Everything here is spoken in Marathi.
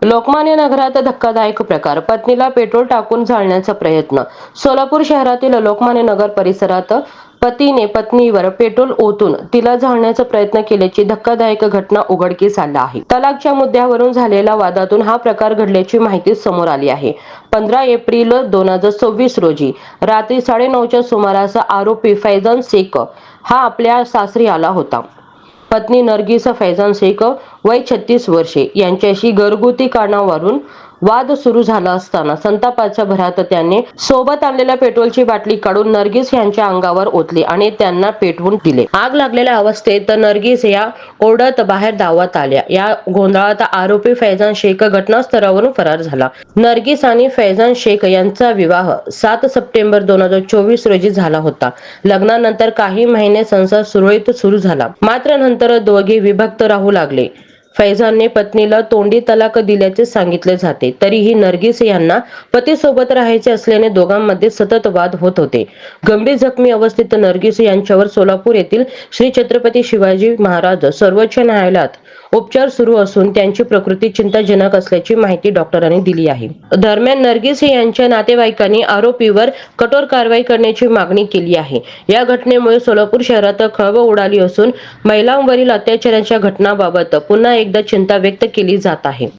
लोकमान्य नगरात धक्कादायक प्रकार, पत्नीला पेट्रोल टाकून जाळण्याचा प्रयत्न. सोलापूर शहरातील लोकमान्य नगर परिसरात पतीने पत्नीवर पेट्रोल ओतून तिला जाळण्याचा प्रयत्न केल्याची धक्कादायक घटना उघडकीस आली आहे. तलाकच्या मुद्द्यावरून झालेल्या वादातून हा प्रकार घडल्याची माहिती समोर आली आहे. 15 एप्रिल 2026 रोजी रात्री 9:30च्या सुमारास आरोपी फैजान शेख हा आपल्या सासरी आला होता. पत्नी नरगिस फैजान शेख वय 36 वर्षे यांच्याशी घरगुती कारणावरून वाद सुरू झाला असताना संतापाच्या भरात त्याने सोबत आणलेल्या पेट्रोलची बाटली काढून नरगिस यांच्या अंगावर ओतली आणि त्यांना पेटवून दिले. आग लागलेल्या अवस्थेत नरगिस या ओरडत बाहेर धावत आल्या. या गोंधळात आरोपी फैजान शेख घटनास्थळावरून फरार झाला. नरगिस आणि फैजान शेख यांचा विवाह 7 सप्टेंबर 2024 रोजी झाला होता. लग्नानंतर काही महिने संसार सुरळीत सुरू झाला, मात्र नंतर दोघे विभक्त राहू लागले. फैजानने पत्नीला तोंडी तलाक दिल्याचे सांगितले जाते. तरीही नरगिस यांना पतीसोबत राहायचे असल्याने दोघांमध्ये सतत वाद होत होते. गंभीर जखमी अवस्थेत नरगिस यांच्यावर सोलापूर येथील श्री छत्रपती शिवाजी महाराज सर्वोच्च न्यायालयात उपचार सुरू असून त्यांची प्रकृती चिंताजनक असल्याची माहिती डॉक्टरांनी दिली आहे. दरम्यान नरगिस यांच्या नातेवाईकांनी आरोपीवर कठोर कारवाई करण्याची मागणी केली आहे. या घटनेमुळे सोलापूर शहरात खळबळ उडाली असून महिलांवरील अत्याचाराच्या घटनांबाबत पुन्हा एकदा चिंता व्यक्त केली जात आहे.